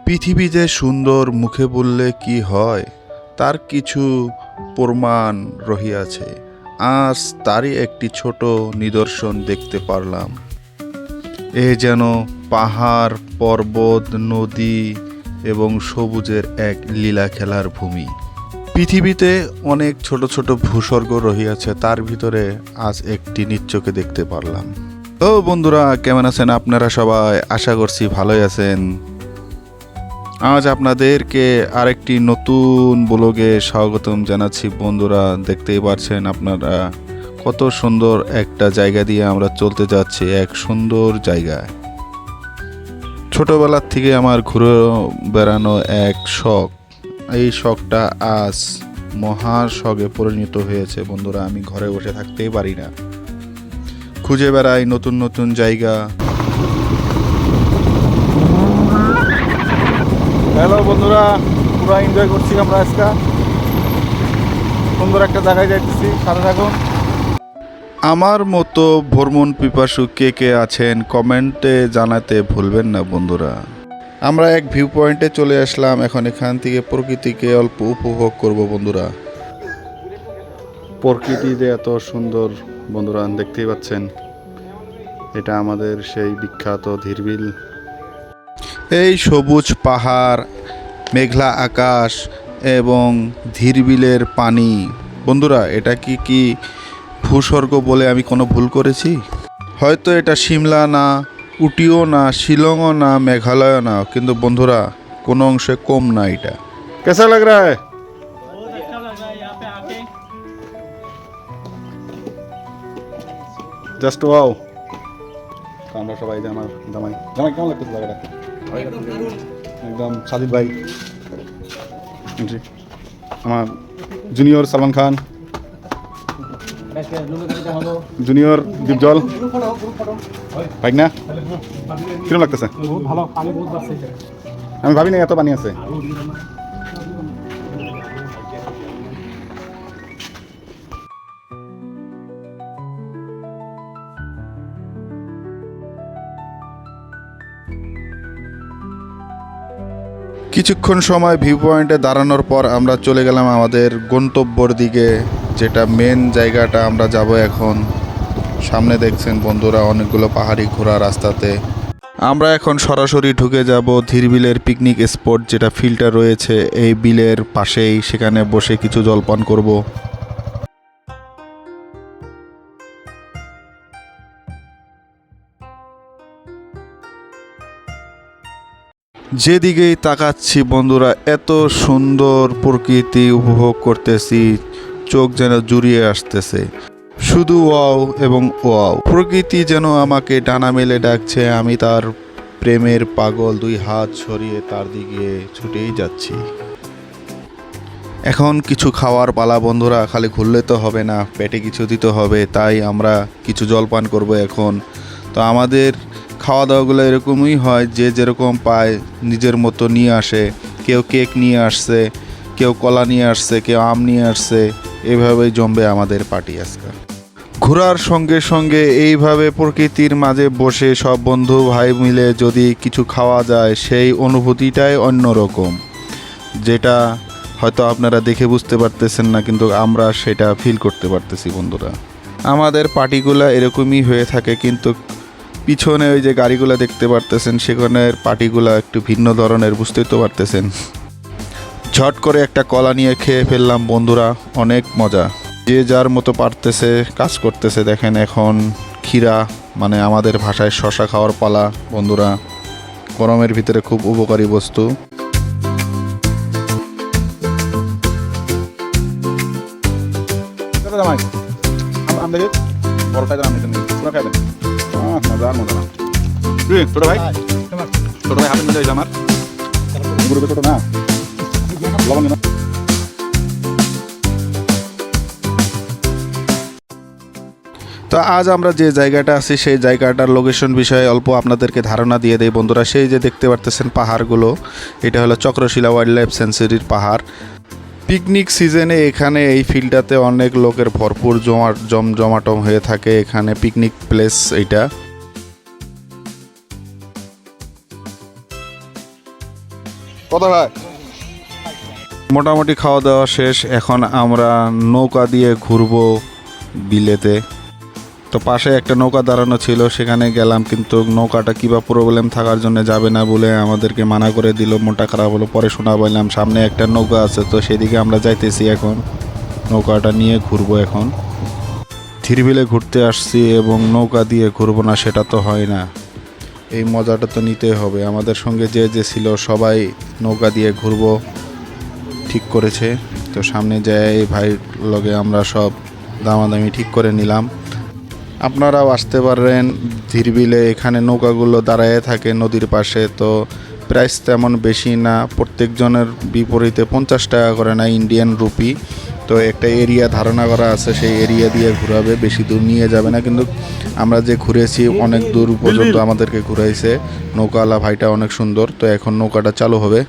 পৃথিবী যে সুন্দর মুখে বললে কি হয়, তার কিছু প্রমাণ রহিয়াছে। আজ তারই একটি ছোট নিদর্শন দেখতে পারলাম। এ যেন পাহাড়, পর্বত, নদী এবং সবুজের এক লীলা খেলার ভূমি। পৃথিবীতে অনেক ছোট ছোট ভূস্বর্গ রহিয়াছে, তার ভিতরে আজ একটি নিচ্চকে দেখতে পারলাম। তো বন্ধুরা, কেমন আছেন আপনারা সবাই? আশা করছি ভালোই আছেন। আজ আপনাদেরকে আরেকটি নতুন ব্লগে স্বাগতম জানাচ্ছি। বন্ধুরা, দেখতেই পারছেন আপনারা কত সুন্দর একটা জায়গা দিয়ে আমরা চলতে যাচ্ছি, এক সুন্দর জায়গায়। ছোটবেলার থেকে আমার ঘুরে বেড়ানো এক শখ, এই শখটা আজ মহা শখে পরিণত হয়েছে। বন্ধুরা, আমি ঘরে বসে থাকতেই পারি না, খুঁজে বেড়াই নতুন নতুন জায়গা। হ্যালো বন্ধুরা, পুরো এনজয় করছি আমরা আজকে। সুন্দর একটা জায়গায় যাইতেছি, সাথে থাকুন। আমার মতো ভ্রমণ পিপাসু কে কে আছেন কমেন্টে জানাতে ভুলবেন না বন্ধুরা। আমরা এক ভিউ পয়েন্টে চলে আসলাম, এখন এখান থেকে প্রকৃতিকে অল্প উপভোগ করব বন্ধুরা। প্রকৃতি যে এত সুন্দর বন্ধুরা, দেখতেই পাচ্ছেন, এটা আমাদের সেই বিখ্যাত ধীরবিল। এই সবুজ পাহাড়, মেঘলা আকাশ এবং ধীরবিলের পানি। বন্ধুরা, এটা কি ভূস্বর্গ বলে আমি কোনো ভুল করেছি? হয়তো এটা সিমলা না, উটিও না, শিলংও না, মেঘালয় না, কিন্তু বন্ধুরা কোনো অংশে কম না। এটা कैसा लग रहा है? बहुत अच्छा लग रहा है यहाँ पे आके। Just wow. আমরা সবাই যে আমার জামাই জামাই কেমন লাগতেছে জায়গাটা? একদম সাজিদ ভাই, জি, আমার জুনিয়র সালমান খান, জুনিয়র দীপজল ভাই, না কিরকম লাগতেছে? ভালো, পানি বহুত বাড়ছে। আমি ভাবি না এত পানি আছে। কিছুক্ষণ সময় ভিউ পয়েন্টে দাঁড়ানোর পর আমরা চলে গেলাম আমাদের গন্তব্যর দিকে, যেটা মেন জায়গাটা আমরা যাব এখন। সামনে দেখছেন বন্ধুরা অনেকগুলো পাহাড়ি ঘোড়া রাস্তাতে। আমরা এখন সরাসরি ঢুকে যাব ধীরবিলের পিকনিক স্পট, যেটা ফিল্টার রয়েছে এই বিলের পাশেই, সেখানে বসে কিছু জলপান করব। যেদিকেই তাকাচ্ছি বন্ধুরা, এত সুন্দর প্রকৃতি উপভোগ করতেছি, চোখ যেন জুড়িয়ে আসতেছে। শুধু ওয়াও এবং ওয়াও। প্রকৃতি যেন আমাকে ডানা মেলে ডাকছে, আমি তার প্রেমের পাগল, দুই হাত ছড়িয়ে তার দিকে ছুটেই যাচ্ছি। এখন কিছু খাওয়ার পালা বন্ধুরা, খালি ঘুরলে তো হবে না, পেটে কিছু দিতে হবে, তাই আমরা কিছু জলপান করব এখন। তো আমাদের খাওয়া দাওয়াগুলো এরকমই হয়, যে যেরকম পায় নিজের মতো নিয়ে আসে। কেউ কেক নিয়ে আসছে, কেউ কলা নিয়ে আসছে, কেউ আম নিয়ে আসছে। এভাবেই জমবে আমাদের পার্টি আজকে। ঘোরার সঙ্গে সঙ্গে এইভাবে প্রকৃতির মাঝে বসে সব বন্ধু ভাই মিলে যদি কিছু খাওয়া যায়, সেই অনুভূতিটাই অন্যরকম, যেটা হয়তো আপনারা দেখে বুঝতে পারতেছেন না, কিন্তু আমরা সেটা ফিল করতে পারতেছি বন্ধুরা। আমাদের পার্টিগুলো এরকমই হয়ে থাকে, কিন্তু পিছনে ওই যে গাড়িগুলো দেখতে পারতেছেন, সেখানের পার্টিগুলো একটু ভিন্ন ধরনের, বুঝতেই তো পারতেছেন। ঝট করে একটা কলা নিয়ে খেয়ে ফেললাম বন্ধুরা, অনেক মজা। যে যার মতো পারতেছে কাজ করতেছে। দেখেন এখন ক্ষীরা, মানে আমাদের ভাষায় শশা খাওয়ার পালা বন্ধুরা। গরমের ভিতরে খুব উপকারী বস্তু। জামাই আমরা বড় খাই আমি পুরো খাইবেন। মজা মজা না ছোট ভাই, ছোট ভাই হাতে মিলে আমার গুরু ছোট না লবণ না। তো আজ আমরা যে জায়গাটা আছি, সেই জায়গাটার লোকেশন বিষয়ে অল্প আপনাদেরকে ধারণা দিয়ে দেই বন্ধুরা। সেই যে দেখতে পারতেছেন পাহাড়গুলো, এটা হলো চক্রশিলা ওয়াইল্ড লাইফ সেঞ্চুরির পাহাড়। পিকনিক সিজনে এখানে এই ফিল্ডটাতে অনেক লোকের ভরপুর জমজমাটম হয়ে থাকে। এখানে পিকনিক প্লেস এইটা। কত ভাই? মোটামুটি খাওয়া দাওয়া শেষ, এখন আমরা নৌকা দিয়ে ঘুরবো বিলেতে। তো পাশে একটা নৌকা দাঁড়ানো ছিল, সেখানে গেলাম, কিন্তু নৌকাটা কিবা প্রবলেম থাকার জন্য যাবে না বলে আমাদেরকে মানা করে দিল। মনটা খারাপ হলো। পরে শোনা পাইলাম সামনে একটা নৌকা আছে, তো সেদিকে আমরা যাইতেছি। এখন নৌকাটা নিয়ে ঘুরবো। এখন থিরবিলে ঘুরতে আসছি এবং নৌকা দিয়ে ঘুরবো না সেটা তো হয় না, এই মজাটা তো নিতেই হবে। আমাদের সঙ্গে যে যে ছিল সবাই নৌকা দিয়ে ঘুরবো ঠিক করেছে। তো সামনে যায় এই ভাই লগে আমরা সব দামাদামি ঠিক করে নিলাম। আপনারাও আসতে পারেন ধীরবিলে, এখানে নৌকাগুলো দাঁড়ায় থাকে নদীর পাশে। তো প্রাইস তেমন বেশি না, প্রত্যেকজনের বিপরীতে 50 টাকা করে না, ইন্ডিয়ান রুপি। তো একটা এরিয়া ধারণা করা আছে, সেই এরিয়া দিয়ে ঘুরাবে, বেশি দূর নিয়ে যাবে না। কিন্তু আমরা যে ঘুরেছি অনেক দূর পর্যন্ত আমাদেরকে ঘুরাইছে। নৌকাওয়ালা ভাইটা অনেক সুন্দর। তো এখন নৌকাটা চালু হবে।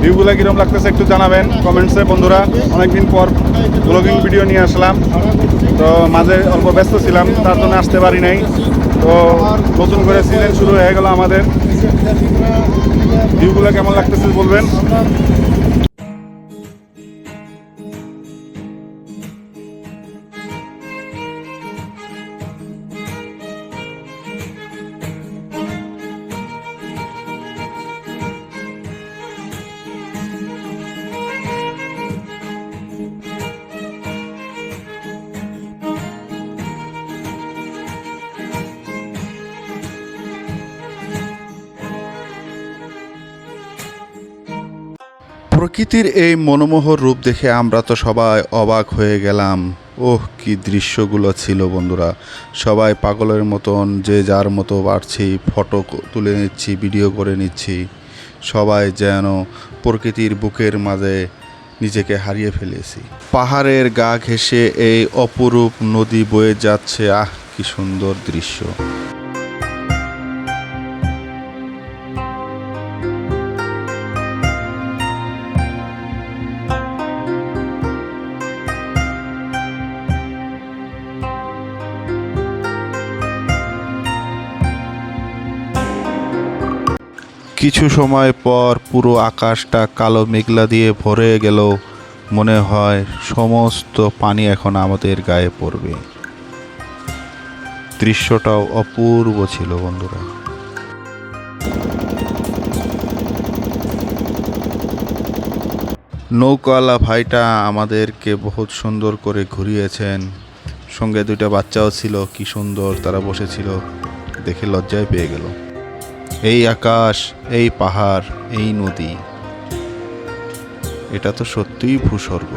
ভিউগুলো কিরকম লাগতেছে একটু জানাবেন কমেন্টসে বন্ধুরা। অনেকদিন পর ব্লগিং ভিডিও নিয়ে আসলাম, তো মাঝে অল্প ব্যস্ত ছিলাম, তার জন্য আসতে পারি নাই। তো নতুন করে সিজন শুরু হয়ে গেল আমাদের। ভিউগুলো কেমন লাগতেছে বলবেন। প্রকৃতির এই মনোমোহর রূপ দেখে আমরা তো সবাই অবাক হয়ে গেলাম। ওহ, কি দৃশ্যগুলো ছিল বন্ধুরা! সবাই পাগলের মতন যে যার মতো বাড়ছি, ফটো তুলে নিচ্ছি, ভিডিও করে নিচ্ছি। সবাই যেন প্রকৃতির বুকের মাঝে নিজেকে হারিয়ে ফেলেছি। পাহাড়ের গা ঘেঁষে এই অপরূপ নদী বয়ে যাচ্ছে। আহ, কি সুন্দর দৃশ্য! কিছু সময় পর পুরো আকাশটা কালো মেঘলা দিয়ে ভরে গেল। মনে হয় সমস্ত পানি এখন আমাদের গায়ে পড়বে। দৃশ্যটাও অপূর্ব ছিল বন্ধুরা। নৌকাওয়ালা ভাইটা আমাদেরকে বহুত সুন্দর করে ঘুরিয়েছেন। সঙ্গে দুইটা বাচ্চাও ছিল, কি সুন্দর তারা বসেছিল, দেখে লজ্জায় পেয়ে গেল। এই আকাশ, এই পাহাড়, এই নদী, এটা তো সত্যিই ভূস্বর্গ।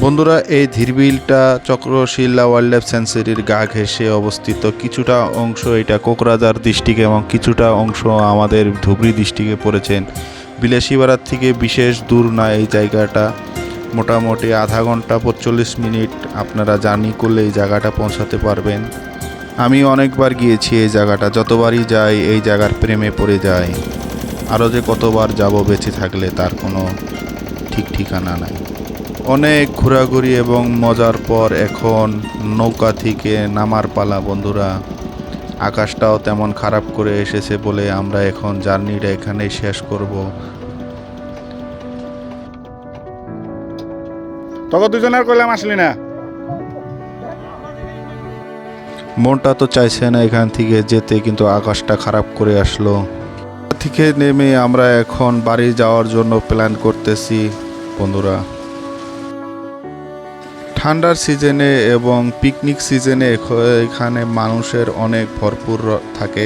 বন্ধুরা, এই ধীরবিলটা চক্রশিলা ওয়াইল্ড লাইফ স্যাঞ্চুরির গা ঘেঁষে অবস্থিত। কিছুটা অংশ এটা কোকরাঝার ডিস্ট্রিক্ট এবং কিছুটা অংশ আমাদের ধুবড়ী ডিস্ট্রিক্টে পড়েছেন। বিলাসীবাড়ার থেকে বিশেষ দূর না এই জায়গাটা। মোটামুটি আধা ঘন্টা 45 মিনিট আপনারা জার্নি করলে এই জায়গাটা পৌঁছাতে পারবেন। আমি অনেকবার গিয়েছি এই জায়গাটা, যতবারই যাই এই জায়গার প্রেমে পড়ে যাই। আরও যে কতবার যাব বেঁচে থাকলে তার কোনো ঠিক ঠিকানা নাই। অনেক ঘোরাঘুরি এবং মজার পর এখন নৌকা থেকে নামার পালা বন্ধুরা। আকাশটাও তেমন খারাপ করে এসেছে বলে আমরা এখন জার্নিটা এখানেই শেষ করব। তখন দুজনের কইলাম আসলি না। মনটা তো চাইছে না এখান থেকে যেতে, কিন্তু আকাশটা খারাপ করে আসলো। থেকে নেমে আমরা এখন বাড়ি যাওয়ার জন্য প্ল্যান করতেছি বন্ধুরা। ঠান্ডার সিজনে এবং পিকনিক সিজনে এখানে মানুষের অনেক ভরপুর থাকে।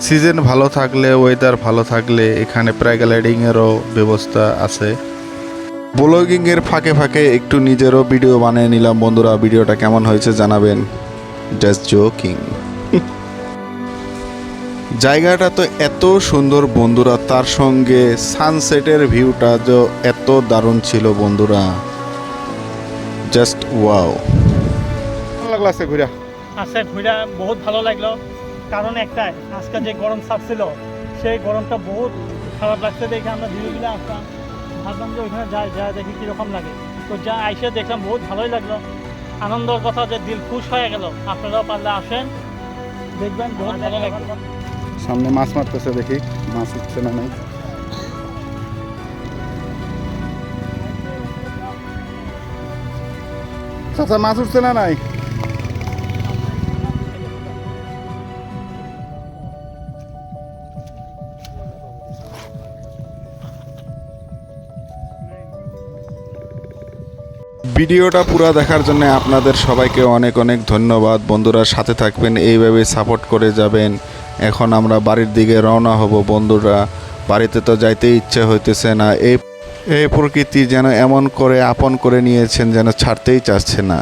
সিজন ভালো থাকলে, ওয়েদার ভালো থাকলে এখানে প্যারাগ্লাইডিংয়েরও ব্যবস্থা আছে। ব্লগিংয়ের ফাঁকে ফাঁকে একটু নিজেরও ভিডিও বানিয়ে নিলাম বন্ধুরা। ভিডিওটা কেমন হয়েছে জানাবেন। Just joking. জায়গাটা তো এত সুন্দর বন্ধুরা, তার সঙ্গে সানসেটের ভিউটা যে এত দারুণ ছিল বন্ধুরা, জাস্ট ওয়াও। ভালো লাগলো আজকে ঘুরে? আজকে ঘুরে বহুত ভালো লাগলো, কারণ একটাই, আজকে যে গরম ছাড়ছিল সেই গরমটা বহুত খারাপ লাগছে দেখে আমরা ধীরে ধীরে আসলাম। ভাবলাম যে ওইখানে যা দেখি কীরকম লাগে। তো যা আইসে দেখলাম বহুত ভালোই লাগলো। আনন্দের কথা যে দিল খুশ হয়ে গেল। আপনারাও পারলে আসেন, দেখবেন বহুত ভালো লাগবে। সামনে মাছ মারতেছে, দেখি মাছ উঠছে না নাই। চাচা মাছ উঠছে না নাই? ভিডিওটা পুরো দেখার জন্য আপনাদের সবাইকে অনেক অনেক ধন্যবাদ বন্ধুরা। সাথে থাকবেন, এইভাবে সাপোর্ট করে যাবেন। এখন আমরা বাড়ির দিকে রওনা হব বন্ধুরা। বাড়িতে তো যাইতেই ইচ্ছে হইতেছে না। এই প্রকৃতি যেন এমন করে আপন করে নিয়েছেন যেন ছাড়তেই চাচ্ছে না।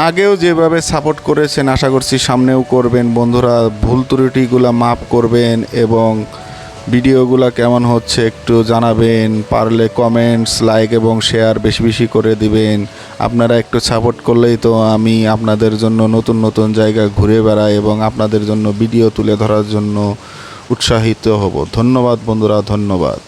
আগেও যেভাবে সাপোর্ট করেছেন আশা করছি সামনেও করবেন বন্ধুরা। ভুল ত্রুটিগুলো মাফ করবেন এবং ভিডিওগুলো কেমন হচ্ছে একটু জানাবেন। পারলে কমেন্টস, লাইক এবং শেয়ার বেশি বেশি করে দিবেন। আপনারা একটু সাপোর্ট করলেই তো আমি আপনাদের জন্য নতুন নতুন জায়গা ঘুরে বেড়াই এবং আপনাদের জন্য ভিডিও তুলে ধরার জন্য উৎসাহিত হব। ধন্যবাদ বন্ধুরা, ধন্যবাদ।